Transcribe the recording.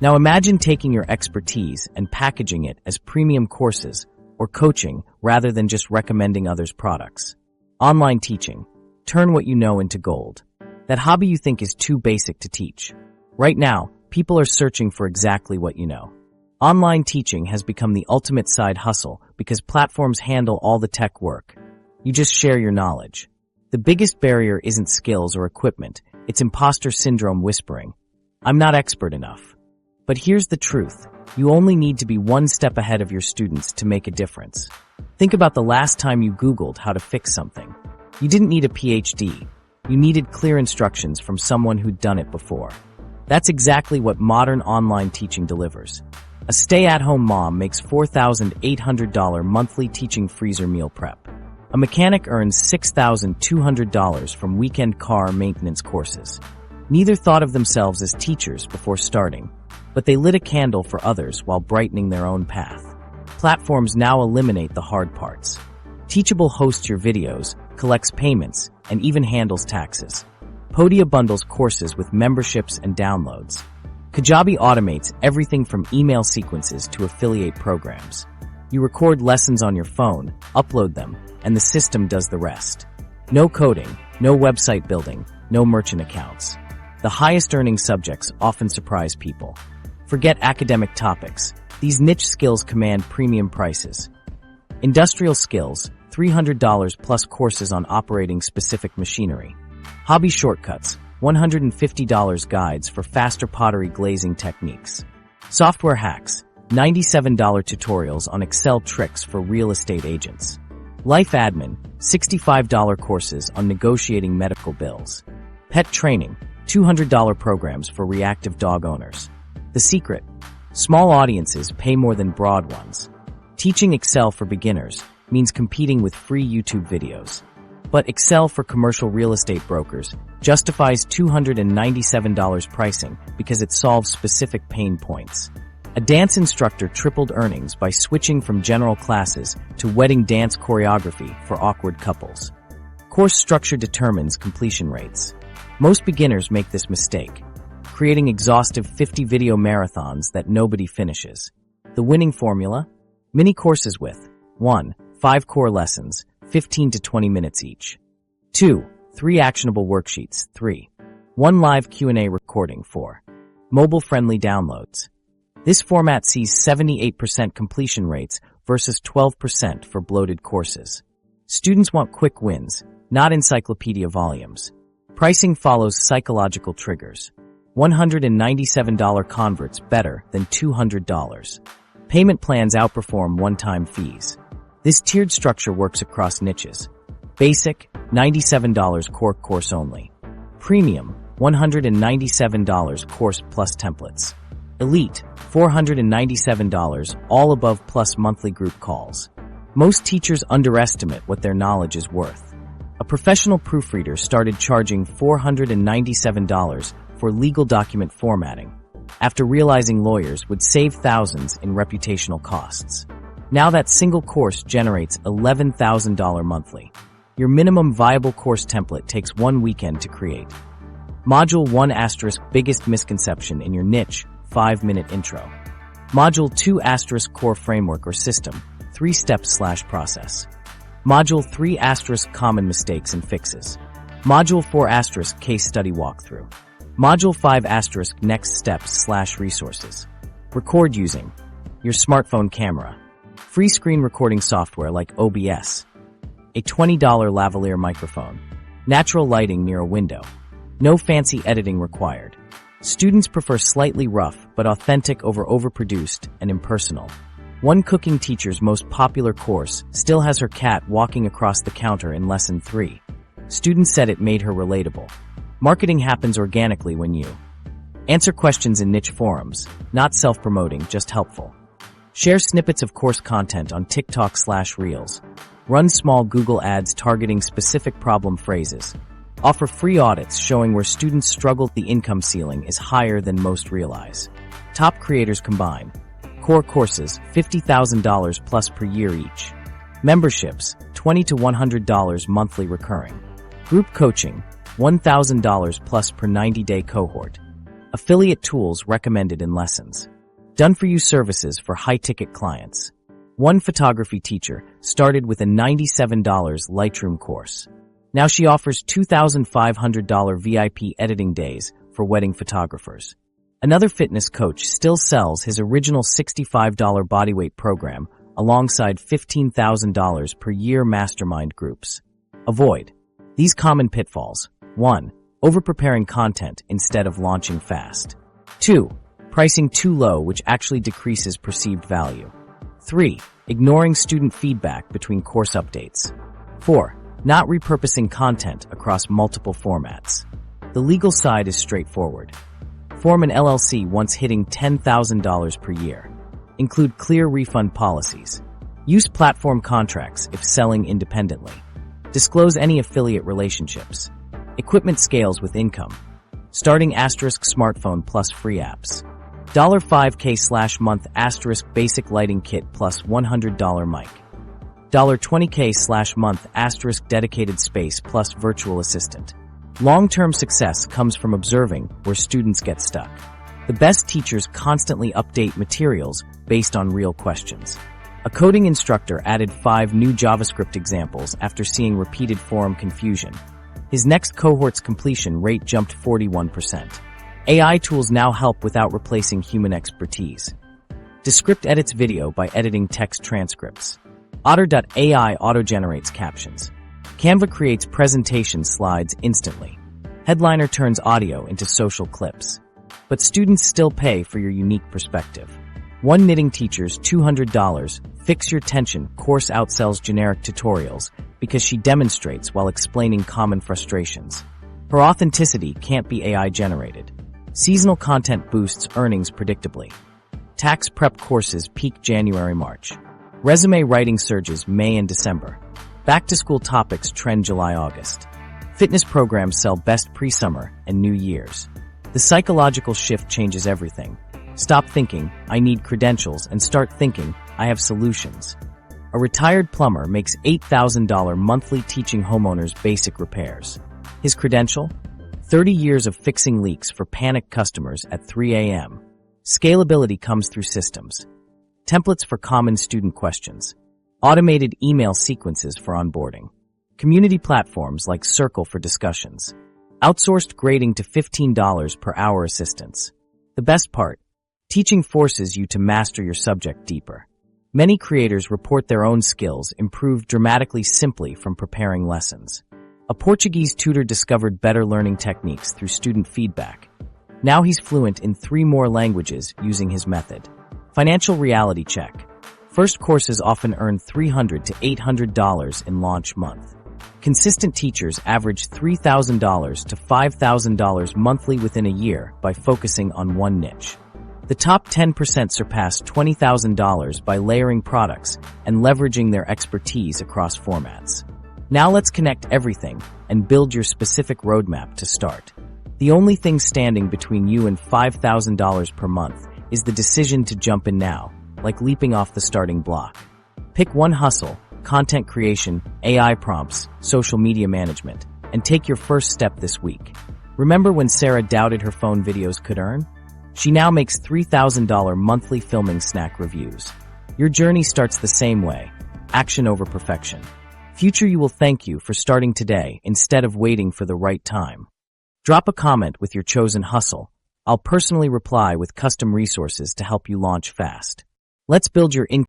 Now imagine taking your expertise and packaging it as premium courses or coaching rather than just recommending others' products. Online teaching. Turn what you know into gold. That hobby you think is too basic to teach. Right now, people are searching for exactly what you know. Online teaching has become the ultimate side hustle because platforms handle all the tech work. You just share your knowledge. The biggest barrier isn't skills or equipment, it's imposter syndrome whispering. I'm not expert enough. But here's the truth. You only need to be one step ahead of your students to make a difference. Think about the last time you Googled how to fix something. You didn't need a PhD. You needed clear instructions from someone who'd done it before. That's exactly what modern online teaching delivers. A stay-at-home mom makes $4,800 monthly teaching freezer meal prep. A mechanic earns $6,200 from weekend car maintenance courses. Neither thought of themselves as teachers before starting, but they lit a candle for others while brightening their own path. Platforms now eliminate the hard parts. Teachable hosts your videos, collects payments, and even handles taxes. Podia bundles courses with memberships and downloads. Kajabi automates everything from email sequences to affiliate programs. You record lessons on your phone, upload them, and the system does the rest. No coding, no website building, no merchant accounts. The highest earning subjects often surprise people. Forget academic topics. These niche skills command premium prices. Industrial skills, $300 plus courses on operating specific machinery. Hobby shortcuts, $150 guides for faster pottery glazing techniques. Software hacks, $97 tutorials on Excel tricks for real estate agents. Life admin, $65 courses on negotiating medical bills. Pet training, $200 programs for reactive dog owners. The secret, small audiences pay more than broad ones. Teaching Excel for beginners means competing with free YouTube videos. But Excel for commercial real estate brokers justifies $297 pricing because it solves specific pain points. A dance instructor tripled earnings by switching from general classes to wedding dance choreography for awkward couples. Course structure determines completion rates. Most beginners make this mistake, creating exhaustive 50-video marathons that nobody finishes. The winning formula? Mini courses with 1. 5 core lessons, 15 to 20 minutes each. 2. 3 actionable worksheets, 3. 1 live Q&A recording, 4. Mobile-friendly downloads. This format sees 78% completion rates versus 12% for bloated courses. Students want quick wins, not encyclopedia volumes. Pricing follows psychological triggers. $197 converts better than $200. Payment plans outperform one-time fees. This tiered structure works across niches. Basic, $97 core course only. Premium, $197 course plus templates. Elite, $497 all above plus monthly group calls. Most teachers underestimate what their knowledge is worth. A professional proofreader started charging $497 for legal document formatting, after realizing lawyers would save thousands in reputational costs. Now that single course generates $11,000 monthly. Your minimum viable course template takes 1 weekend to create. Module 1 * biggest misconception in your niche, 5-minute intro. Module 2 * core framework or system, 3 steps / process. Module 3 * common mistakes and fixes. Module 4 * case study walkthrough. Module 5 * next steps / resources. Record using your smartphone camera. Free screen recording software like OBS. A $20 lavalier microphone. Natural lighting near a window. No fancy editing required. Students prefer slightly rough but authentic over overproduced and impersonal. One cooking teacher's most popular course still has her cat walking across the counter in lesson 3. Students said it made her relatable. Marketing happens organically when you answer questions in niche forums, not self-promoting, just helpful. Share snippets of course content on TikTok / Reels. Run small Google ads targeting specific problem phrases. Offer free audits showing where students struggle. The income ceiling is higher than most realize. Top creators combine. Core courses, $50,000 plus per year each. Memberships, $20 to $100 monthly recurring. Group coaching, $1,000 plus per 90-day cohort. Affiliate tools recommended in lessons. Done-for-you services for high-ticket clients. One photography teacher started with a $97 Lightroom course. Now she offers $2,500 VIP editing days for wedding photographers. Another fitness coach still sells his original $65 bodyweight program alongside $15,000 per year mastermind groups. Avoid these common pitfalls. 1. Overpreparing content instead of launching fast. 2. Pricing too low, which actually decreases perceived value. 3. Ignoring student feedback between course updates. 4. Not repurposing content across multiple formats. The legal side is straightforward. Form an LLC once hitting $10,000 per year. Include clear refund policies. Use platform contracts if selling independently. Disclose any affiliate relationships. Equipment scales with income. Starting * smartphone plus free apps. $5K/month * basic lighting kit plus $100 mic. $20K/month * dedicated space plus virtual assistant. Long-term success comes from observing where students get stuck. The best teachers constantly update materials based on real questions. A coding instructor added 5 new JavaScript examples after seeing repeated forum confusion. His next cohort's completion rate jumped 41%. AI tools now help without replacing human expertise. Descript edits video by editing text transcripts. Otter.ai auto-generates captions. Canva creates presentation slides instantly. Headliner turns audio into social clips. But students still pay for your unique perspective. One knitting teacher's $200 Fix Your Tension course outsells generic tutorials because she demonstrates while explaining common frustrations. Her authenticity can't be AI generated. Seasonal content boosts earnings predictably. Tax prep courses peak January-March. Resume writing surges May and December. Back-to-school topics trend July-August. Fitness programs sell best pre-summer and New Year's. The psychological shift changes everything. Stop thinking, I need credentials, and start thinking, I have solutions. A retired plumber makes $8,000 monthly teaching homeowners basic repairs. His credential? 30 years of fixing leaks for panicked customers at 3 a.m. Scalability comes through systems. Templates for common student questions. Automated email sequences for onboarding. Community platforms like Circle for discussions. Outsourced grading to $15 per hour assistance. The best part, teaching forces you to master your subject deeper. Many creators report their own skills improved dramatically simply from preparing lessons. A Portuguese tutor discovered better learning techniques through student feedback. Now he's fluent in 3 more languages using his method. Financial reality check. First courses often earn $300 to $800 in launch month. Consistent teachers average $3,000 to $5,000 monthly within a year by focusing on one niche. The top 10% surpass $20,000 by layering products and leveraging their expertise across formats. Now let's connect everything and build your specific roadmap to start. The only thing standing between you and $5,000 per month is the decision to jump in now, like leaping off the starting block. Pick one hustle, content creation, AI prompts, social media management, and take your first step this week. Remember when Sarah doubted her phone videos could earn? She now makes $3,000 monthly filming snack reviews. Your journey starts the same way, action over perfection. Future you will thank you for starting today instead of waiting for the right time. Drop a comment with your chosen hustle. I'll personally reply with custom resources to help you launch fast. Let's build your income